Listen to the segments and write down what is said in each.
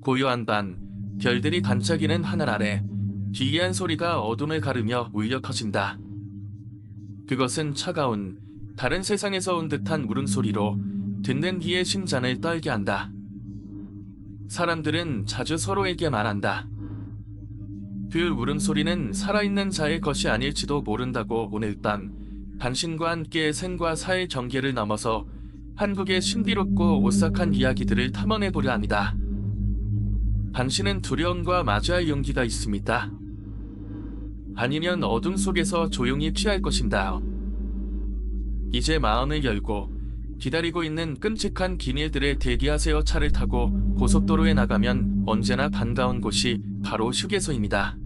고요한 밤, 별들이 반짝이는 하늘 아래 기이한 소리가 어둠을 가르며 울려 터진다. 그것은 차가운 다른 세상에서 온 듯한 울음소리로 듣는 이의 심장을 떨게 한다. 사람들은 자주 서로에게 말한다. 그 울음소리는 살아있는 자의 것이 아닐지도 모른다고. 오늘 밤 당신과 함께 생과 사의 경계를 넘어서 한국의 신비롭고 오싹한 이야기들을 탐험해보려 합니다. 당신은 두려움과 마주할 용기가 있습니다. 아니면 어둠 속에서 조용히 피할 것인가. 이제 마음을 열고 기다리고 있는 끔찍한 기밀들에 대기하세요. 차를 타고 고속도로에 나가면 언제나 반가운 곳이 바로 휴게소입니다.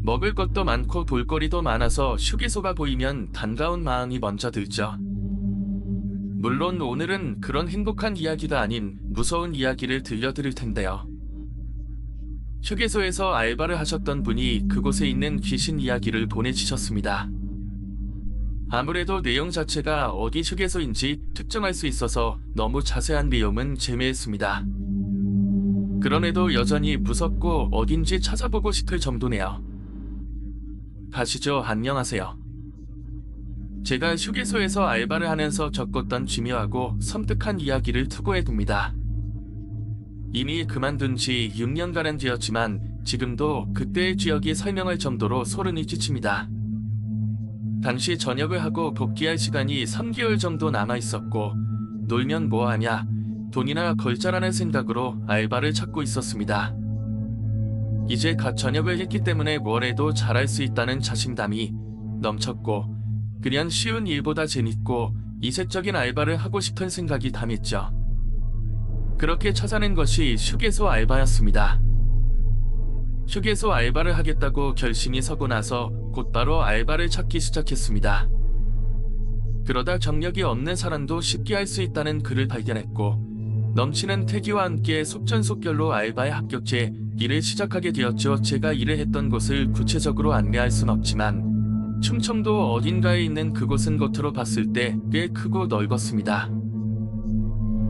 먹을 것도 많고 볼거리도 많아서 휴게소가 보이면 반가운 마음이 먼저 들죠. 물론 오늘은 그런 행복한 이야기가 아닌 무서운 이야기를 들려드릴 텐데요. 휴게소에서 알바를 하셨던 분이 그곳에 있는 귀신 이야기를 보내주셨습니다. 아무래도 내용 자체가 어디 휴게소인지 특정할 수 있어서 너무 자세한 내용은 재미있습니다. 그럼에도 여전히 무섭고 어딘지 찾아보고 싶을 정도네요. 가시죠. 안녕하세요. 제가 휴게소에서 알바를 하면서 겪었던 기묘하고 섬뜩한 이야기를 투고해둡니다. 이미 그만둔 지 6년가량 되었지만 지금도 그때의 기억이 설명할 정도로 소름이 끼칩니다. 당시 전역을 하고 복귀할 시간이 3개월 정도 남아있었고 놀면 뭐하냐, 돈이나 벌자라는 생각으로 알바를 찾고 있었습니다. 이제 갓 전역을 했기 때문에 뭘 해도 잘할 수 있다는 자신감이 넘쳤고 그냥 쉬운 일보다 재밌고 이색적인 알바를 하고 싶은 생각이 담했죠. 그렇게 찾아낸 것이 휴게소 알바였습니다. 휴게소 알바를 하겠다고 결심이 서고 나서 곧바로 알바를 찾기 시작했습니다. 그러다 경력이 없는 사람도 쉽게 할 수 있다는 글을 발견했고 넘치는 태기와 함께 속전속결로 알바에 합격해 일을 시작하게 되었죠. 제가 일을 했던 곳을 구체적으로 안내할 순 없지만 충청도 어딘가에 있는 그곳은 겉으로 봤을 때 꽤 크고 넓었습니다.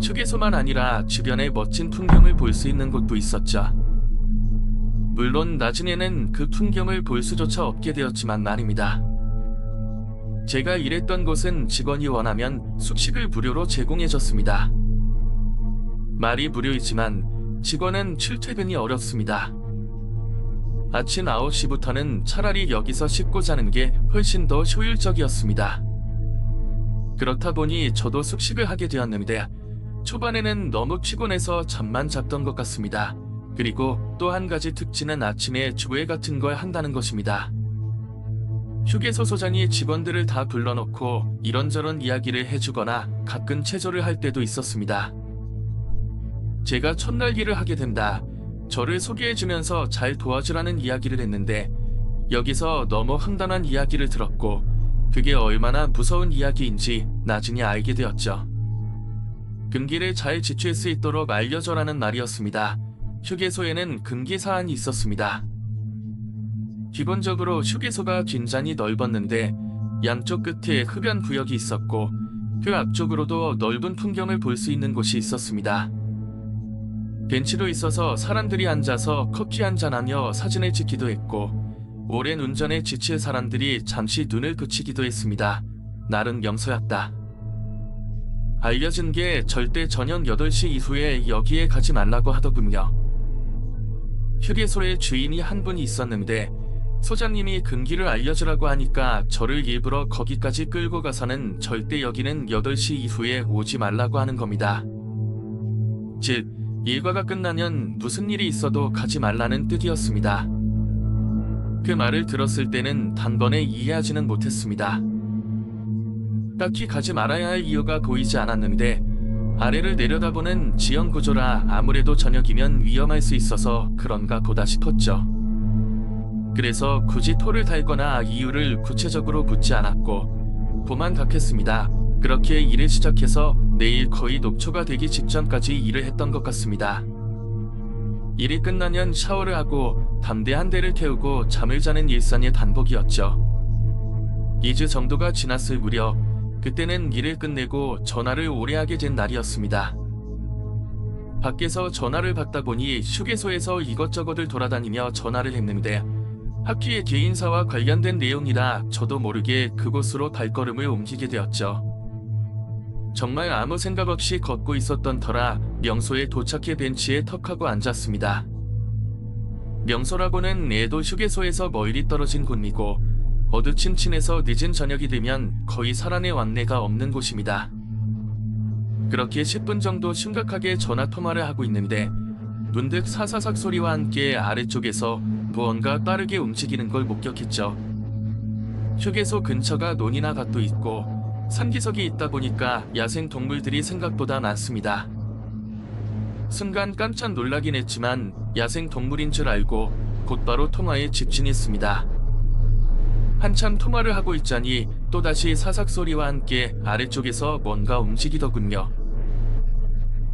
휴게소만 아니라 주변의 멋진 풍경을 볼 수 있는 곳도 있었죠. 물론 나중에는 그 풍경을 볼 수조차 없게 되었지만 말입니다. 제가 일했던 곳은 직원이 원하면 숙식을 무료로 제공해줬습니다. 말이 무료이지만 직원은 출퇴근이 어렵습니다. 아침 9시부터는 차라리 여기서 씻고 자는 게 훨씬 더 효율적이었습니다. 그렇다 보니 저도 숙식을 하게 되었는데 초반에는 너무 피곤해서 잠만 잤던 것 같습니다. 그리고 또 한 가지 특징은 아침에 주회 같은 걸 한다는 것입니다. 휴게소 소장이 직원들을 다 불러놓고 이런저런 이야기를 해주거나 가끔 체조를 할 때도 있었습니다. 제가 첫날 일을 하게 된다. 저를 소개해주면서 잘 도와주라는 이야기를 했는데 여기서 너무 황당한 이야기를 들었고 그게 얼마나 무서운 이야기인지 나중에 알게 되었죠. 금기를 잘 지킬 수 있도록 알려줘라는 말이었습니다. 휴게소에는 금기 사안이 있었습니다. 기본적으로 휴게소가 굉장히 넓었는데 양쪽 끝에 흡연 구역이 있었고 그 앞쪽으로도 넓은 풍경을 볼 수 있는 곳이 있었습니다. 벤치도 있어서 사람들이 앉아서 커피 한잔하며 사진을 찍기도 했고 오랜 운전에 지칠 사람들이 잠시 눈을 그치기도 했습니다. 나름 명소였다. 알려진 게 절대 저녁 8시 이후에 여기에 가지 말라고 하더군요. 휴게소에 주인이 한 분이 있었는데 소장님이 금기를 알려주라고 하니까 저를 일부러 거기까지 끌고 가서는 절대 여기는 8시 이후에 오지 말라고 하는 겁니다. 즉 일과가 끝나면 무슨 일이 있어도 가지 말라는 뜻이었습니다. 그 말을 들었을 때는 단번에 이해하지는 못했습니다. 딱히 가지 말아야 할 이유가 보이지 않았는데 아래를 내려다보는 지형 구조라 아무래도 저녁이면 위험할 수 있어서 그런가 보다 싶었죠. 그래서 굳이 토를 달거나 이유를 구체적으로 묻지 않았고 도망갔겠습니다. 그렇게 일을 시작해서 내일 거의 녹초가 되기 직전까지 일을 했던 것 같습니다. 일이 끝나면 샤워를 하고 담배 한 대를 태우고 잠을 자는 일상의 반복이었죠. 2주 정도가 지났을 무렵 그때는 일을 끝내고 전화를 오래 하게 된 날이었습니다. 밖에서 전화를 받다 보니 휴게소에서 이것저것을 돌아다니며 전화를 했는데 하키의 개인사와 관련된 내용이라 저도 모르게 그곳으로 발걸음을 옮기게 되었죠. 정말 아무 생각 없이 걷고 있었던 터라 명소에 도착해 벤치에 턱하고 앉았습니다. 명소라고는 애도 휴게소에서 멀리 떨어진 곳이고 어두침침해서 늦은 저녁이 되면 거의 살아내 왕래가 없는 곳입니다. 그렇게 10분 정도 심각하게 전화 통화를 하고 있는데 문득 사사삭 소리와 함께 아래쪽에서 무언가 빠르게 움직이는 걸 목격했죠. 휴게소 근처가 논이나 밭도 있고 산기슭이 있다 보니까 야생 동물들이 생각보다 많습니다. 순간 깜짝 놀라긴 했지만 야생 동물인 줄 알고 곧바로 통화에 집중했습니다. 한참 통화를 하고 있자니 또다시 사삭 소리와 함께 아래쪽에서 뭔가 움직이더군요.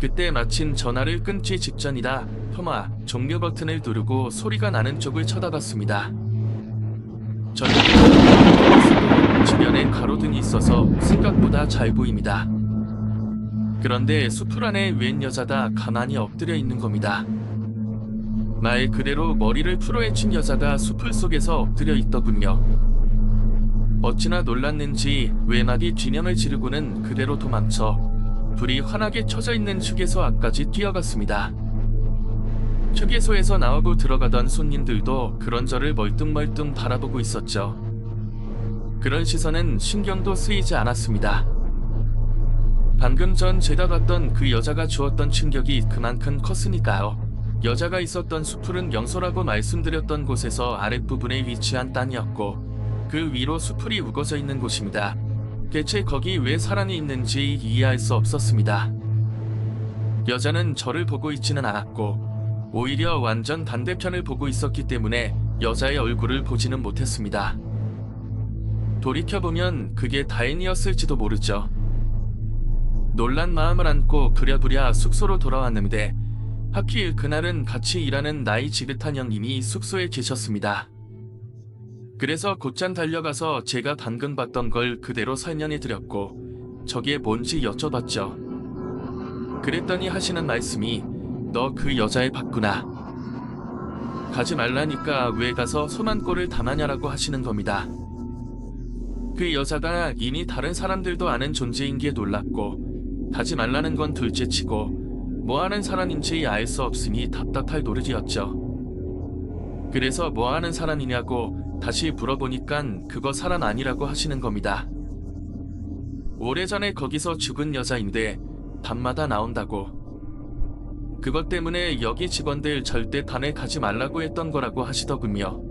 그때 마침 전화를 끊기 직전이라 통화 종료 버튼을 누르고 소리가 나는 쪽을 쳐다봤습니다. 저녁에 주변에 가로등이 있어서 생각보다 잘 보입니다. 그런데 숲풀 안에 웬 여자가 가만히 엎드려 있는 겁니다. 말 그대로 머리를 풀어헤친 여자가 숲풀 속에서 엎드려 있더군요. 어찌나 놀랐는지 외마디 뒤념을 지르고는 그대로 도망쳐 불이 환하게 쳐져 있는 휴게소 앞까지 뛰어갔습니다. 휴게소에서 나오고 들어가던 손님들도 그런 저를 멀뚱멀뚱 바라보고 있었죠. 그런 시선은 신경도 쓰이지 않았습니다. 방금 전 제가 봤던 그 여자가 주었던 충격이 그만큼 컸으니까요. 여자가 있었던 숲풀은 명소라고 말씀드렸던 곳에서 아랫부분에 위치한 땅이었고 그 위로 숲풀이 우거져 있는 곳입니다. 대체 거기 왜 사람이 있는지 이해할 수 없었습니다. 여자는 저를 보고 있지는 않았고 오히려 완전 반대편을 보고 있었기 때문에 여자의 얼굴을 보지는 못했습니다. 돌이켜보면 그게 다행이었을지도 모르죠. 놀란 마음을 안고 부랴부랴 숙소로 돌아왔는데 하필 그날은 같이 일하는 나이 지긋한 형님이 숙소에 계셨습니다. 그래서 곧장 달려가서 제가 방금 봤던 걸 그대로 설명해 드렸고 저게 뭔지 여쭤봤죠. 그랬더니 하시는 말씀이 너 그 여자애 봤구나. 가지 말라니까 왜 가서 소만 꼴을 당하냐라고 하시는 겁니다. 그 여자가 이미 다른 사람들도 아는 존재인 게 놀랐고 가지 말라는 건 둘째치고 뭐하는 사람인지 알 수 없으니 답답할 노릇이었죠. 그래서 뭐하는 사람이냐고 다시 물어보니깐 그거 사람 아니라고 하시는 겁니다. 오래전에 거기서 죽은 여자인데 밤마다 나온다고. 그것 때문에 여기 직원들 절대 단에 가지 말라고 했던 거라고 하시더군요.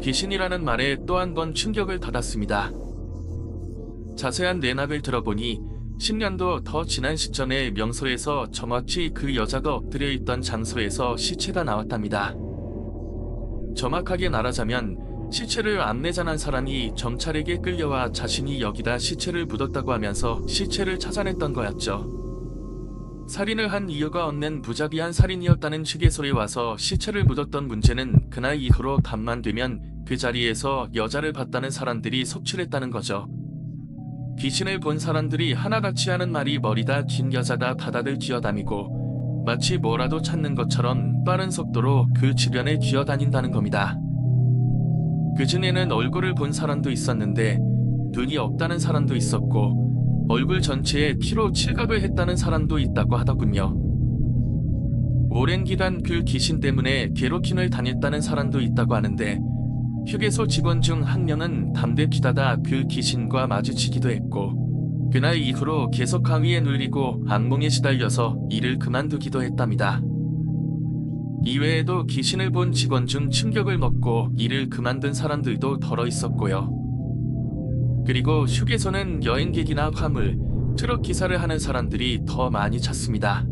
귀신이라는 말에 또 한 번 충격을 받았습니다. 자세한 내막을 들어보니 10년도 더 지난 시점에 명소에서 정확히 그 여자가 엎드려 있던 장소에서 시체가 나왔답니다. 정확하게 말하자면 시체를 암내장한 사람이 경찰에게 끌려와 자신이 여기다 시체를 묻었다고 하면서 시체를 찾아냈던 거였죠. 살인을 한 이유가 없는 무자비한 살인이었다는 휴게소에 와서 시체를 묻었던 문제는 그날 이후로 밤만 되면 그 자리에서 여자를 봤다는 사람들이 속출했다는 거죠. 귀신을 본 사람들이 하나같이 하는 말이 머리다 긴 여자가 바닥을 기어다니고 마치 뭐라도 찾는 것처럼 빠른 속도로 그 주변에 기어다닌다는 겁니다. 그 중에는 얼굴을 본 사람도 있었는데 눈이 없다는 사람도 있었고 얼굴 전체에 피로 칠갑을 했다는 사람도 있다고 하더군요. 오랜 기간 그 귀신 때문에 괴롭힘을 당했다는 사람도 있다고 하는데 휴게소 직원 중 한 명은 담배 피다가 그 귀신과 마주치기도 했고 그날 이후로 계속 강위에 눌리고 악몽에 시달려서 일을 그만두기도 했답니다. 이외에도 귀신을 본 직원 중 충격을 먹고 일을 그만둔 사람들도 덜어 있었고요. 그리고 휴게소는 여행객이나 화물, 트럭 기사를 하는 사람들이 더 많이 찾습니다.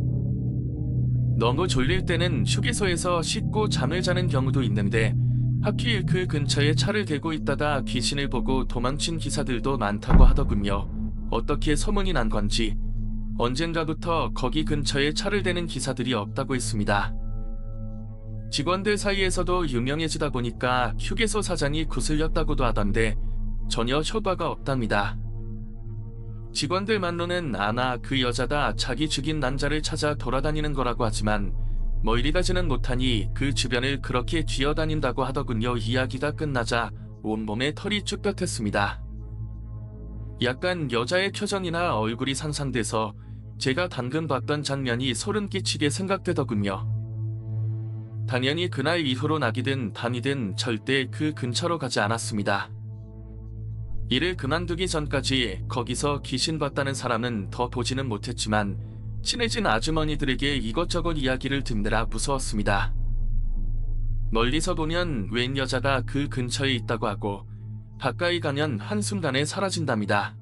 너무 졸릴 때는 휴게소에서 씻고 잠을 자는 경우도 있는데 하필 그 근처에 차를 대고 있다가 귀신을 보고 도망친 기사들도 많다고 하더군요. 어떻게 소문이 난 건지 언젠가부터 거기 근처에 차를 대는 기사들이 없다고 했습니다. 직원들 사이에서도 유명해지다 보니까 휴게소 사장이 구슬렸다고도 하던데 전혀 효과가 없답니다. 직원들만로는 아나 그 여자가 자기 죽인 남자를 찾아 돌아다니는 거라고 하지만 뭐 이리 가지는 못하니 그 주변을 그렇게 쥐어다닌다고 하더군요. 이야기가 끝나자 온몸에 털이 쭉 펴했습니다. 약간 여자의 표정이나 얼굴이 상상돼서 제가 방금 봤던 장면이 소름 끼치게 생각되더군요. 당연히 그날 이후로 낙이든 밤이든 절대 그 근처로 가지 않았습니다. 일을 그만두기 전까지 거기서 귀신 봤다는 사람은 더 보지는 못했지만 친해진 아주머니들에게 이것저것 이야기를 듣느라 무서웠습니다. 멀리서 보면 웬 여자가 그 근처에 있다고 하고 가까이 가면 한순간에 사라진답니다.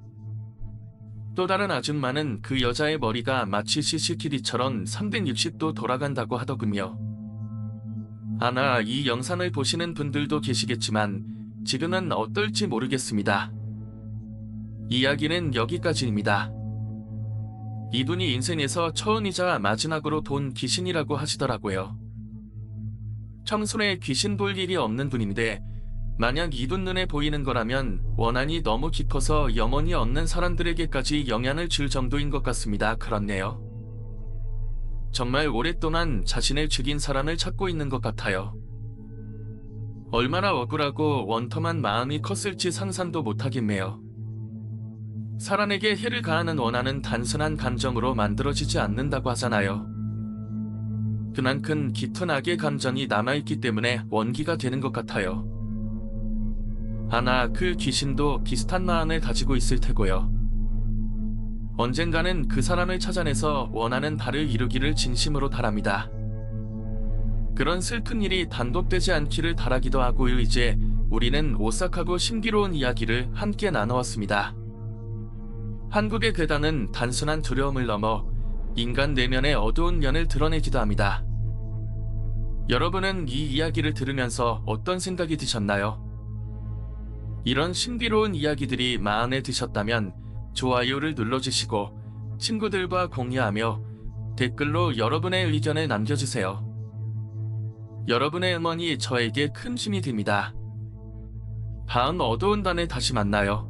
또 다른 아줌마는 그 여자의 머리가 마치 CCTV처럼 360도 돌아간다고 하더군요. 아나 이 영상을 보시는 분들도 계시겠지만 지금은 어떨지 모르겠습니다. 이야기는 여기까지입니다. 이분이 인생에서 처음이자 마지막으로 본 귀신이라고 하시더라고요. 청순에 귀신 볼 일이 없는 분인데 만약 이분 눈에 보이는 거라면 원한이 너무 깊어서 영원히 없는 사람들에게까지 영향을 줄 정도인 것 같습니다. 그렇네요. 정말 오랫동안 자신을 죽인 사람을 찾고 있는 것 같아요. 얼마나 억울하고 원통한 마음이 컸을지 상상도 못하겠네요. 사람에게 해를 가하는 원한은 단순한 감정으로 만들어지지 않는다고 하잖아요. 그만큼 깊은 악의 감정이 남아있기 때문에 원기가 되는 것 같아요. 아나 그 귀신도 비슷한 마음을 가지고 있을 테고요. 언젠가는 그 사람을 찾아내서 원하는 바를 이루기를 진심으로 바랍니다. 그런 슬픈 일이 반복되지 않기를 바라기도 하고요. 이제 우리는 오싹하고 신비로운 이야기를 함께 나눠왔습니다. 한국의 괴담은 단순한 두려움을 넘어 인간 내면의 어두운 면을 드러내기도 합니다. 여러분은 이 이야기를 들으면서 어떤 생각이 드셨나요? 이런 신비로운 이야기들이 마음에 드셨다면 좋아요를 눌러주시고 친구들과 공유하며 댓글로 여러분의 의견을 남겨주세요. 여러분의 응원이 저에게 큰 힘이 됩니다. 다음 어두운 밤에 다시 만나요.